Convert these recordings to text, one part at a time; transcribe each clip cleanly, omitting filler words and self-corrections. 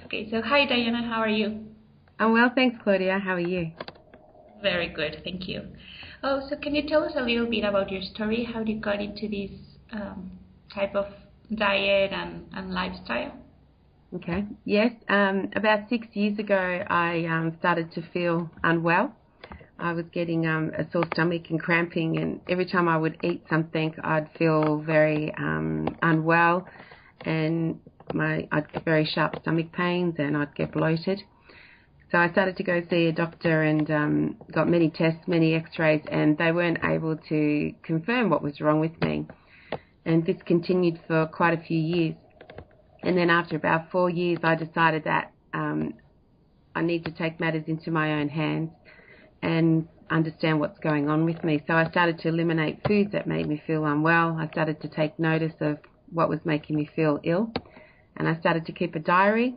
Okay, so hi Diana, how are you? I'm well, thanks, Claudia. How are you? Very good, thank you. Oh, so can you tell us a little bit about your story, how you got into this type of diet and lifestyle? Okay. Yes, about 6 years ago, I started to feel unwell. I was getting a sore stomach and cramping, and every time I would eat something, I'd feel very unwell, and I'd get very sharp stomach pains, and I'd get bloated. So I started to go see a doctor and got many tests, many x-rays, and they weren't able to confirm what was wrong with me. And this continued for quite a few years. And then after about 4 years, I decided that I need to take matters into my own hands and understand what's going on with me. So I started to eliminate foods that made me feel unwell. I started to take notice of what was making me feel ill. And I started to keep a diary.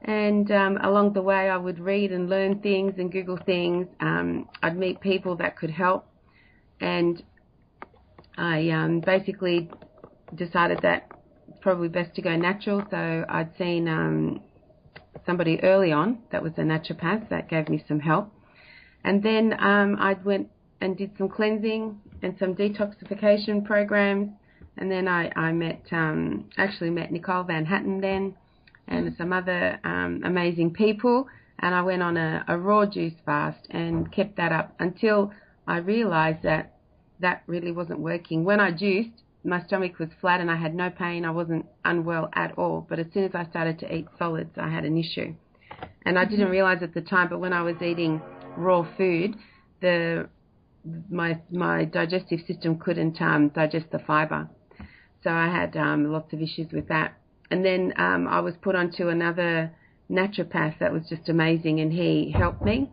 And along the way, I would read and learn things and Google things. I'd meet people that could help. And I basically decided that it's probably best to go natural. So I'd seen somebody early on that was a naturopath that gave me some help. And then I went and did some cleansing and some detoxification programs. And then I actually met Nicole Van Hatten then and some other amazing people. And I went on a raw juice fast and kept that up until I realized that that really wasn't working. When I juiced, my stomach was flat and I had no pain. I wasn't unwell at all. But as soon as I started to eat solids, I had an issue. And I didn't realize at the time, but when I was eating raw food, my digestive system couldn't digest the fiber. So I had lots of issues with that. And then I was put onto another naturopath that was just amazing, and he helped me.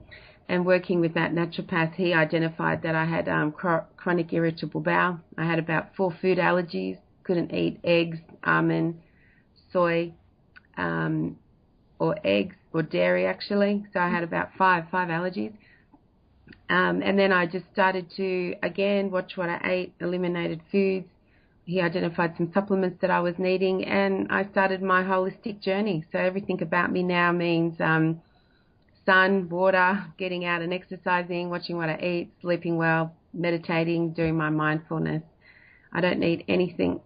And working with that naturopath, he identified that I had chronic irritable bowel. I had about 4 food allergies, couldn't eat eggs, almond, soy, or eggs, or dairy actually. So I had about five allergies. And then I just started to, again, watch what I ate, eliminated foods. He identified some supplements that I was needing, and I started my holistic journey. So everything about me now means sun, water, getting out and exercising, watching what I eat, sleeping well, meditating, doing my mindfulness. I don't need anything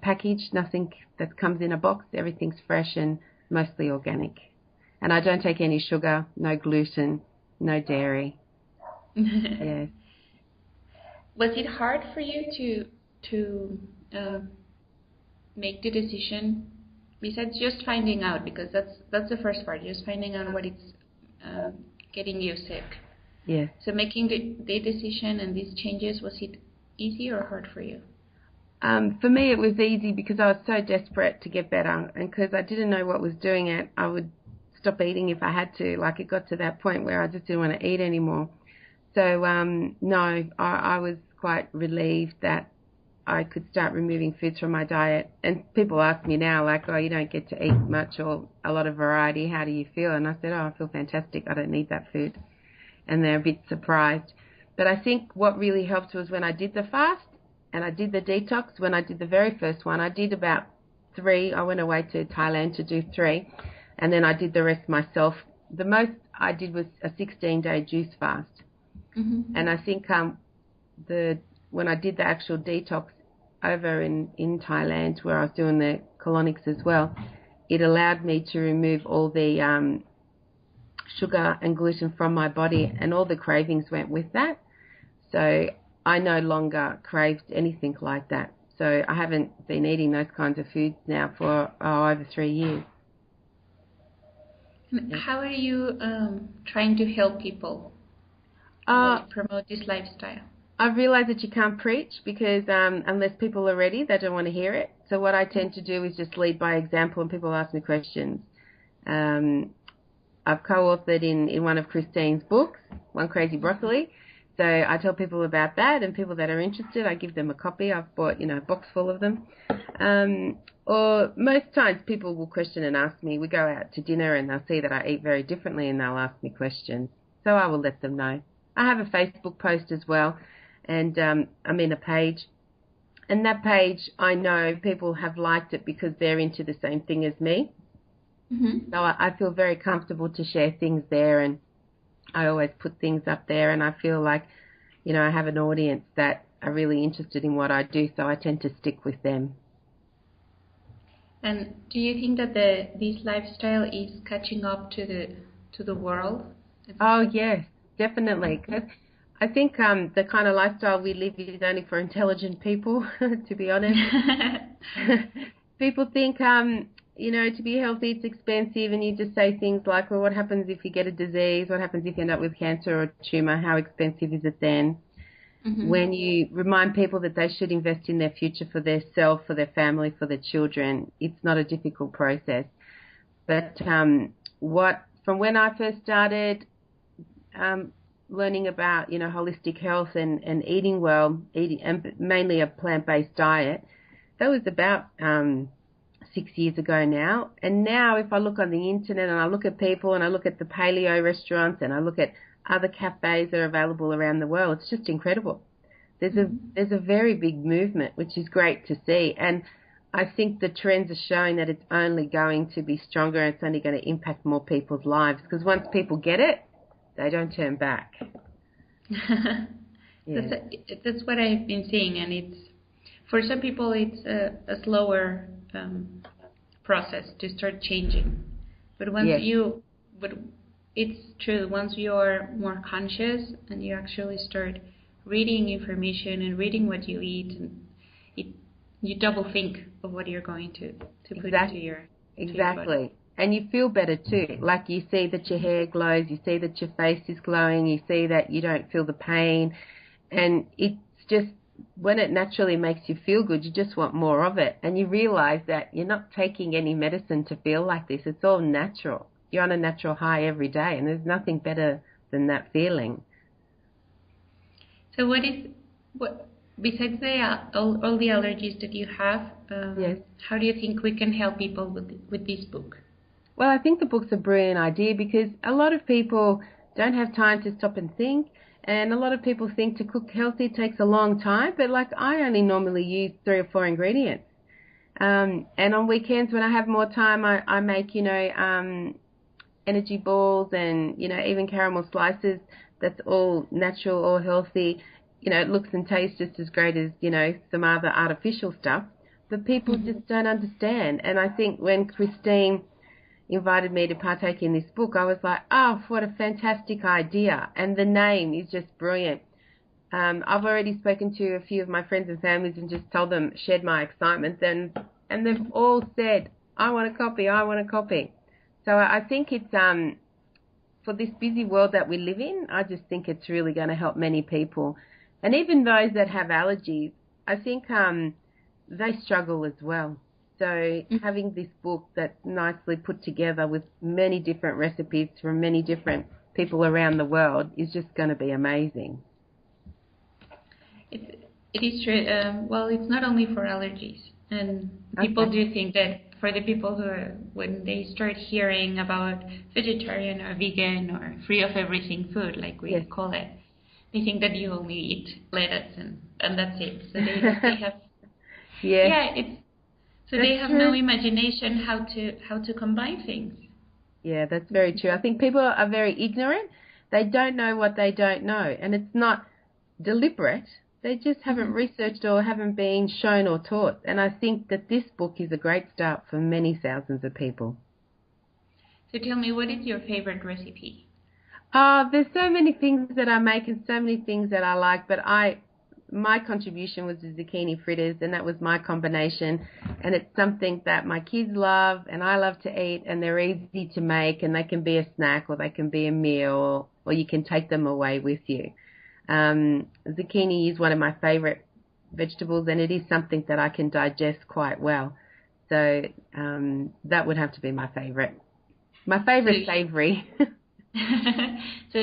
packaged, nothing that comes in a box. Everything's fresh and mostly organic. And I don't take any sugar, no gluten, no dairy. Yes. Was it hard for you to make the decision, besides just finding out, because that's the first part, just finding out what it's getting you sick? Yes. So making the decision and these changes, was it easy or hard for you? For me, it was easy because I was so desperate to get better, and because I didn't know what was doing it, I would stop eating if I had to. Like, it got to that point where I just didn't want to eat anymore. So no, I was quite relieved that I could start removing foods from my diet. And people ask me now, like, oh, you don't get to eat much or a lot of variety. How do you feel? And I said, oh, I feel fantastic. I don't need that food. And they're a bit surprised. But I think what really helped was when I did the fast and I did the detox. When I did the very first one, I did about 3. I went away to Thailand to do 3. And then I did the rest myself. The most I did was a 16-day juice fast. Mm-hmm. And I think when I did the actual detox over in Thailand, where I was doing the colonics as well, it allowed me to remove all the sugar and gluten from my body, and all the cravings went with that. So I no longer craved anything like that. So I haven't been eating those kinds of foods now for over 3 years. How are you trying to help people promote this lifestyle? I've realized that you can't preach because unless people are ready, they don't want to hear it. So what I tend to do is just lead by example, and people ask me questions. I've co-authored in one of Christine's books, One Crazy Broccoli. So I tell people about that, and people that are interested, I give them a copy. I've bought, a box full of them. Or most times people will question and ask me. We go out to dinner and they'll see that I eat very differently, and they'll ask me questions. So I will let them know. I have a Facebook post as well. And I'm in a page, and that page, I know people have liked it because they're into the same thing as me. Mm-hmm. So I feel very comfortable to share things there, and I always put things up there, and I feel like, I have an audience that are really interested in what I do, so I tend to stick with them. And do you think that this lifestyle is catching up to the world? Oh, yes, definitely. 'Cause I think the kind of lifestyle we live is only for intelligent people, to be honest. People think, to be healthy, it's expensive, and you just say things like, well, what happens if you get a disease? What happens if you end up with cancer or a tumor? How expensive is it then? Mm-hmm. When you remind people that they should invest in their future for their self, for their family, for their children, it's not a difficult process. But from when I first started learning about, holistic health and eating well, and mainly a plant-based diet, that was about 6 years ago now. And now if I look on the internet and I look at people and I look at the paleo restaurants and I look at other cafes that are available around the world, it's just incredible. There's a very big movement, which is great to see. And I think the trends are showing that it's only going to be stronger and it's only going to impact more people's lives, because once people get it, they don't turn back. Yeah. That's what I've been seeing, and it's for some people it's a slower process to start changing. But but it's true. Once you're more conscious and you actually start reading information and reading what you eat, and you double think of what you're going to put into your body. And you feel better too. Like you see that your hair glows, you see that your face is glowing, you see that you don't feel the pain. And it's just, when it naturally makes you feel good, you just want more of it. And you realize that you're not taking any medicine to feel like this. It's all natural. You're on a natural high every day, and there's nothing better than that feeling. So what besides all the allergies that you have, yes. How do you think we can help people with this book? Well, I think the book's a brilliant idea, because a lot of people don't have time to stop and think, and a lot of people think to cook healthy takes a long time, but like I only normally use 3 or 4 ingredients. And on weekends when I have more time, I make, energy balls and, even caramel slices. That's all natural, all healthy. It looks and tastes just as great as, some other artificial stuff. But people just don't understand. And I think when Christine invited me to partake in this book, I was like, oh, what a fantastic idea. And the name is just brilliant. I've already spoken to a few of my friends and families and just told them, shared my excitement, and they've all said, I want a copy, I want a copy. So I think it's, for this busy world that we live in, I just think it's really going to help many people. And even those that have allergies, I think they struggle as well. So having this book that's nicely put together with many different recipes from many different people around the world is just going to be amazing. It is true. Well, it's not only for allergies. And people do think that for the people when they start hearing about vegetarian or vegan or free of everything food, like we call it, they think that you only eat lettuce and that's it. So they have... they have no imagination how to combine things. Yeah, that's very true. I think people are very ignorant. They don't know what they don't know, and it's not deliberate. They just haven't researched or haven't been shown or taught. And I think that this book is a great start for many thousands of people. So tell me, what is your favorite recipe? There's so many things that I make and so many things that I like, but my contribution was the zucchini fritters, and that was my combination. And it's something that my kids love and I love to eat, and they're easy to make, and they can be a snack or they can be a meal, or you can take them away with you. Zucchini is one of my favorite vegetables, and it is something that I can digest quite well. So that would have to be my favorite. My favorite savory. So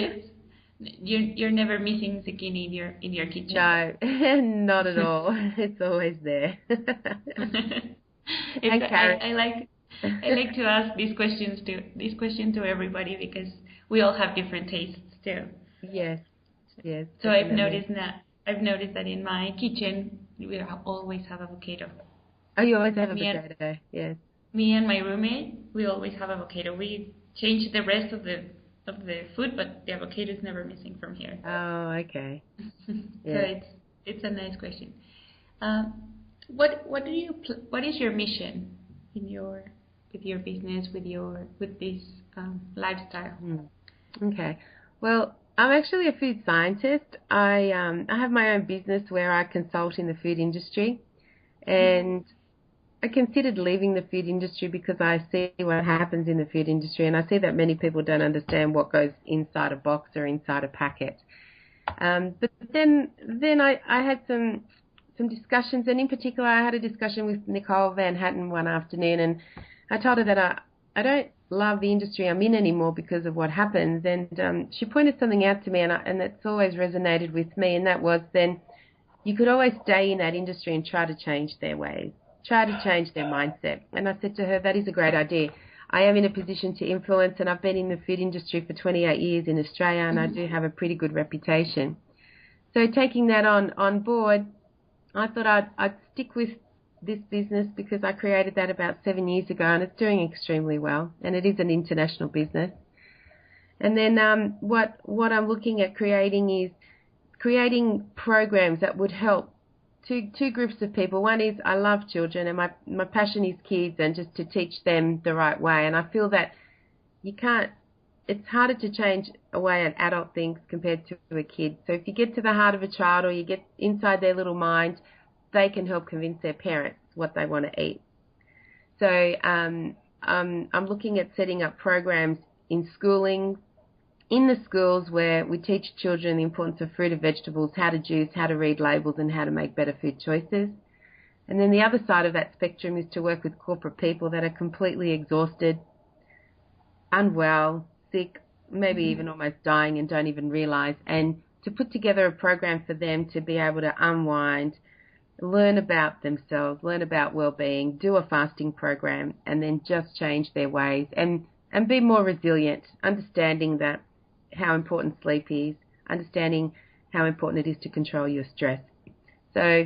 you're never missing zucchini in your kitchen. No, not at all. It's always there. I like to ask these question to everybody, because we all have different tastes too. Yes. So I've noticed that in my kitchen we always have avocado. Oh, you always have avocado. Yes. me and my roommate, we always have avocado. We change the rest of the food, but the avocado is never missing from here. Oh, okay. So Yeah. it's a nice question. What is your mission in with your business, with this lifestyle? Okay. Well, I'm actually a food scientist. I have my own business where I consult in the food industry, and I considered leaving the food industry because I see what happens in the food industry, and I see that many people don't understand what goes inside a box or inside a packet. But then I had some discussions, and in particular I had a discussion with Nicole Van Hatten one afternoon, and I told her that I don't love the industry I'm in anymore because of what happens, and she pointed something out to me, and it's always resonated with me, and that was then you could always stay in that industry and try to change their ways, try to change their mindset. And I said to her, that is a great idea. I am in a position to influence, and I've been in the food industry for 28 years in Australia, and I do have a pretty good reputation. So taking that on board, I thought I'd stick with this business because I created that about 7 years ago, and it's doing extremely well, and it is an international business. And then what I'm looking at creating is creating programs that would help two groups of people. One is I love children, and my passion is kids and just to teach them the right way. And I feel that it's harder to change a way an adult thinks compared to a kid. So if you get to the heart of a child or you get inside their little mind, they can help convince their parents what they want to eat. So I'm looking at setting up programs in schooling, in the schools where we teach children the importance of fruit and vegetables, how to juice, how to read labels, and how to make better food choices. And then the other side of that spectrum is to work with corporate people that are completely exhausted, unwell, sick, maybe even almost dying and don't even realize, and to put together a program for them to be able to unwind, learn about themselves, learn about well-being, do a fasting program, and then just change their ways and be more resilient, understanding that how important sleep is, understanding how important it is to control your stress. So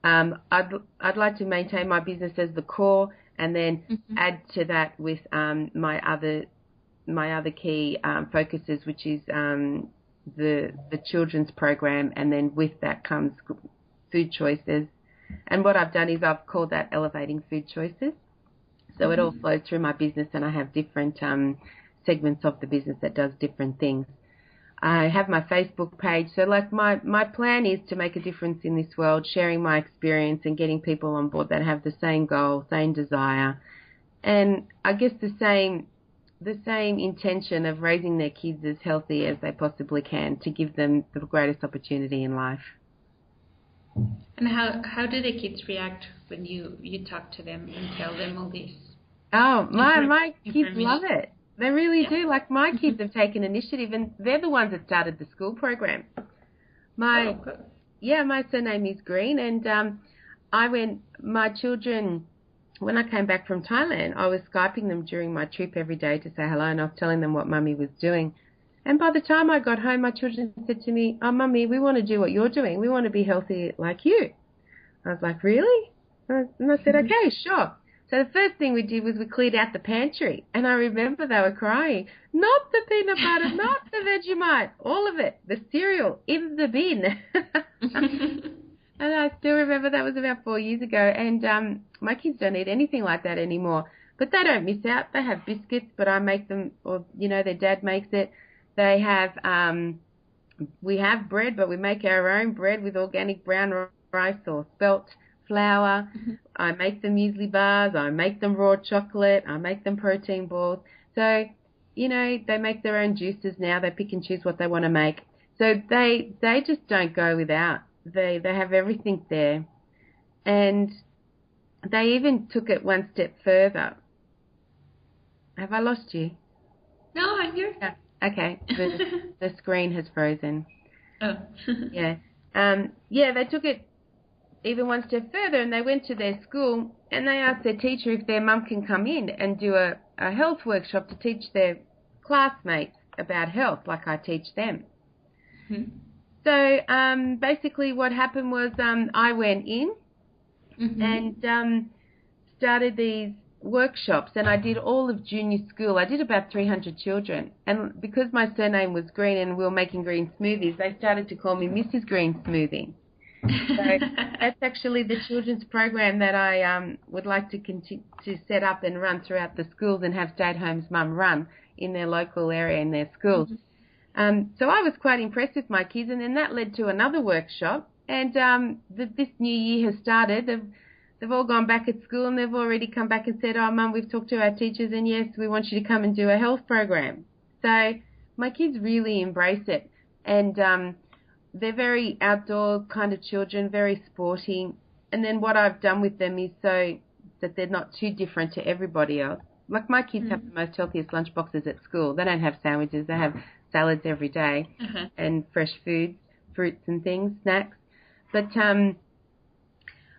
I'd like to maintain my business as the core, and then add to that with my other key focuses, which is the children's program, and then with that comes food choices. And what I've done is I've called that Elevating Food Choices. So it all flows through my business, and I have different segments of the business that does different things. I have my Facebook page. So like my plan is to make a difference in this world, sharing my experience and getting people on board that have the same goal, same desire, and I guess the same intention of raising their kids as healthy as they possibly can to give them the greatest opportunity in life. And how do the kids react when you talk to them and tell them all this? Oh, my kids love it. They really do. Like my kids have taken initiative, and they're the ones that started the school program. My surname is Green, and my children, when I came back from Thailand, I was Skyping them during my trip every day to say hello, and I was telling them what Mummy was doing. And by the time I got home, my children said to me, "Oh, Mummy, we want to do what you're doing. We want to be healthy like you." I was like, "Really?" And I said, "Okay, sure." So the first thing we did was we cleared out the pantry. And I remember they were crying. Not the peanut butter, not the Vegemite, all of it, the cereal in the bin. And I still remember that was about 4 years ago. And my kids don't eat anything like that anymore. But they don't miss out. They have biscuits, but I make them, or, their dad makes it. They have, we have bread, but we make our own bread with organic brown rice or spelt flour. I make them muesli bars. I make them raw chocolate. I make them protein balls. So, they make their own juices now. They pick and choose what they want to make. So they just don't go without. They have everything there. And they even took it one step further. Have I lost you? No, I'm here. Yeah. Okay, the screen has frozen. Oh. Yeah. They took it even one step further, and they went to their school and they asked their teacher if their mum can come in and do a health workshop to teach their classmates about health like I teach them. So basically what happened was I went in and started these workshops, and I did all of junior school. I did about 300 children, and because my surname was Green and we were making green smoothies, they started to call me Mrs. Green Smoothie. So that's actually the children's program that I would like to continue to set up and run throughout the schools and have stay-at-homes mum run in their local area in their schools. So I was quite impressed with my kids, and then that led to another workshop. And this new year has started. They've all gone back at school, and they've already come back and said, "Oh, Mum, we've talked to our teachers, and yes, we want you to come and do a health program." So my kids really embrace it, and they're very outdoor kind of children, very sporty. And then what I've done with them is so that they're not too different to everybody else. Like my kids have the most healthiest lunch boxes at school. They don't have sandwiches. They have salads every day and fresh foods, fruits and things, snacks. But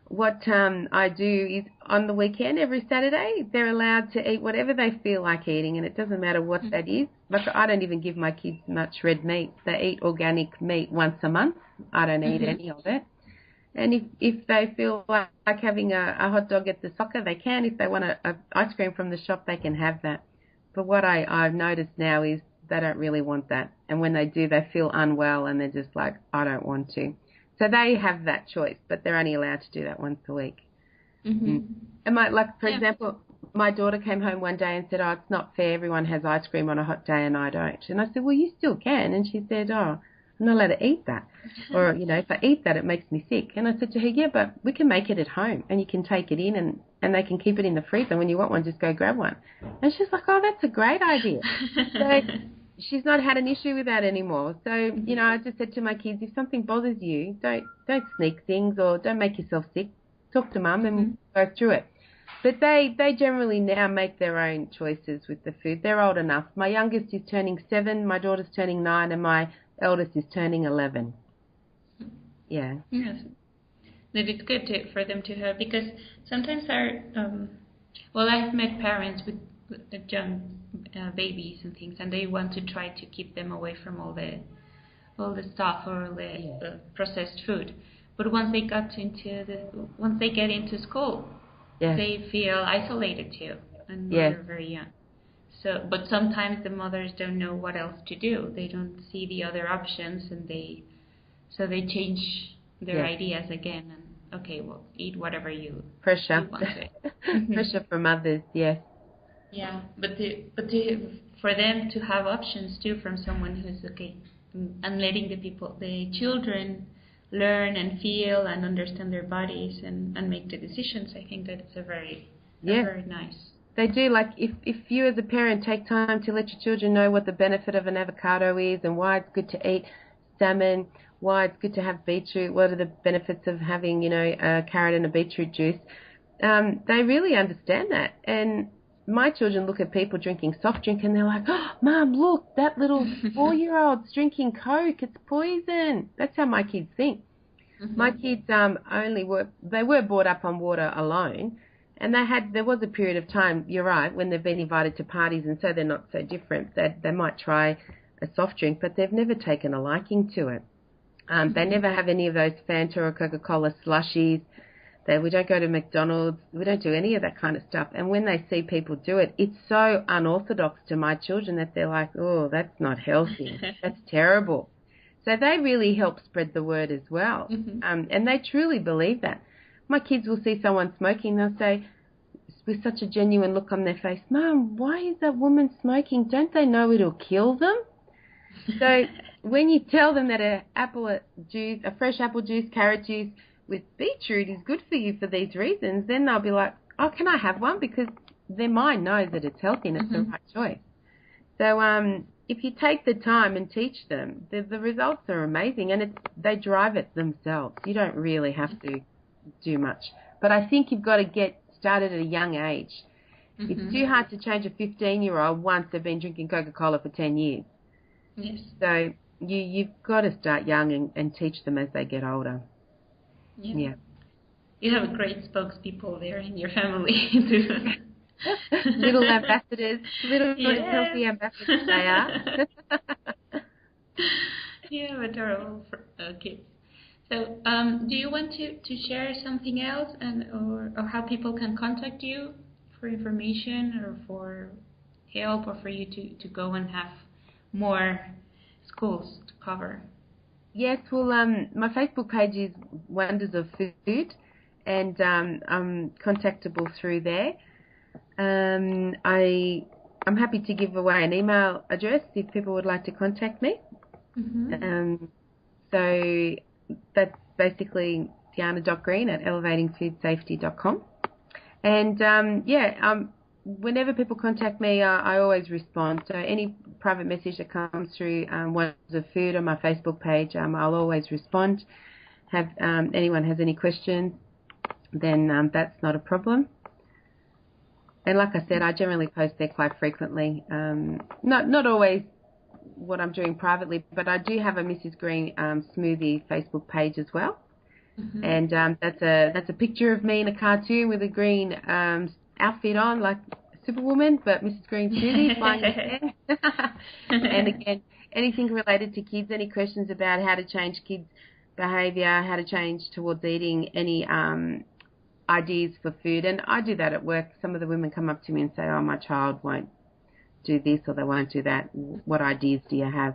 what I do is on the weekend, every Saturday, they're allowed to eat whatever they feel like eating, and it doesn't matter what that is. Like I don't even give my kids much red meat. They eat organic meat once a month. I don't eat any of it. And if they feel like having a hot dog at the soccer, they can. If they want a ice cream from the shop, they can have that. But what I've noticed now is they don't really want that. And when they do, they feel unwell and they're just like, I don't want to. So they have that choice, but they're only allowed to do that once a week. And for example, my daughter came home one day and said, "Oh, it's not fair. Everyone has ice cream on a hot day and I don't." And I said, "Well, you still can." And she said, "Oh, I'm not allowed to eat that. Or, if I eat that, it makes me sick." And I said to her, "Yeah, but we can make it at home and you can take it in and they can keep it in the freezer. When you want one, just go grab one." And she's like, "Oh, that's a great idea." So she's not had an issue with that anymore. So, I just said to my kids, if something bothers you, don't sneak things or don't make yourself sick. Talk to Mum and go through it. But they generally now make their own choices with the food. They're old enough. My youngest is turning 7, my daughter's turning 9, and my eldest is turning 11. Yeah. Yes. That it's good for them to have, because sometimes I've met parents with young babies and things, and they want to try to keep them away from all the stuff or the processed food. But once they get into school, they feel isolated too, and they're very young. So, but sometimes the mothers don't know what else to do. They don't see the other options, and they change their ideas again. And okay, well, eat whatever you want to. Pressure from others, yes. Yeah, but for them to have options too from someone who's okay, and letting the children learn and feel and understand their bodies and make the decisions, I think that it's very nice. They do. Like if you as a parent take time to let your children know what the benefit of an avocado is and why it's good to eat salmon, why it's good to have beetroot, what are the benefits of having, a carrot and a beetroot juice, they really understand that. And my children look at people drinking soft drink and they're like, "Oh, Mum, look, that little 4-year-old's drinking Coke. It's poison." That's how my kids think. My kids they were brought up on water alone, and there was a period of time, you're right, when they've been invited to parties, and so they're not so different. They might try a soft drink, but they've never taken a liking to it. They never have any of those Fanta or Coca-Cola slushies. We don't go to McDonald's. We don't do any of that kind of stuff. And when they see people do it, it's so unorthodox to my children that they're like, "Oh, that's not healthy. That's terrible." So they really help spread the word as well. And they truly believe that. My kids will see someone smoking. They'll say, with such a genuine look on their face, "Mum, why is that woman smoking? Don't they know it'll kill them?" So when you tell them that a fresh apple juice, carrot juice, with beetroot is good for you for these reasons, then they'll be like, "Oh, can I have one?" Because their mind knows that it's healthy and it's the right choice. So if you take the time and teach them, the results are amazing, and they drive it themselves. You don't really have to do much. But I think you've got to get started at a young age. It's too hard to change a 15-year-old once they've been drinking Coca-Cola for 10 years. Yes. So you've got to start young and teach them as they get older. Yeah. You have great spokespeople there in your family. Little ambassadors, healthy ambassadors they are. Yeah, adorable kids. So, do you want to share something else, or how people can contact you for information or for help, or for you to go and have more schools to cover? Yes, well, my Facebook page is Wonders of Food, and I'm contactable through there. I'm happy to give away an email address if people would like to contact me. So that's basically Dijana.Green at elevatingfoodsafety.com. And whenever people contact me, I always respond. So any private message that comes through Wonders of Food on my Facebook page, I'll always respond. Have anyone has any questions, then that's not a problem. And like I said, I generally post there quite frequently. Not always what I'm doing privately, but I do have a Mrs. Green smoothie Facebook page as well. And that's a picture of me in a cartoon with a green outfit on, like Superwoman, but Mrs. Green smoothie flying in the air. And again, anything related to kids, any questions about how to change kids' behaviour, how to change towards eating, any ideas for food. And I do that at work. Some of the women come up to me and say, oh, my child won't do this or they won't do that. What ideas do you have?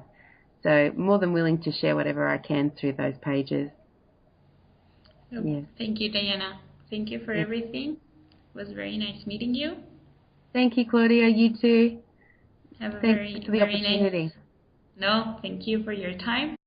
So more than willing to share whatever I can through those pages. Yes. Thank you, Dijana. Thank you for everything. It was very nice meeting you. Thank you, Claudia. You too. Have a Thanks for the opportunity. No, thank you for your time.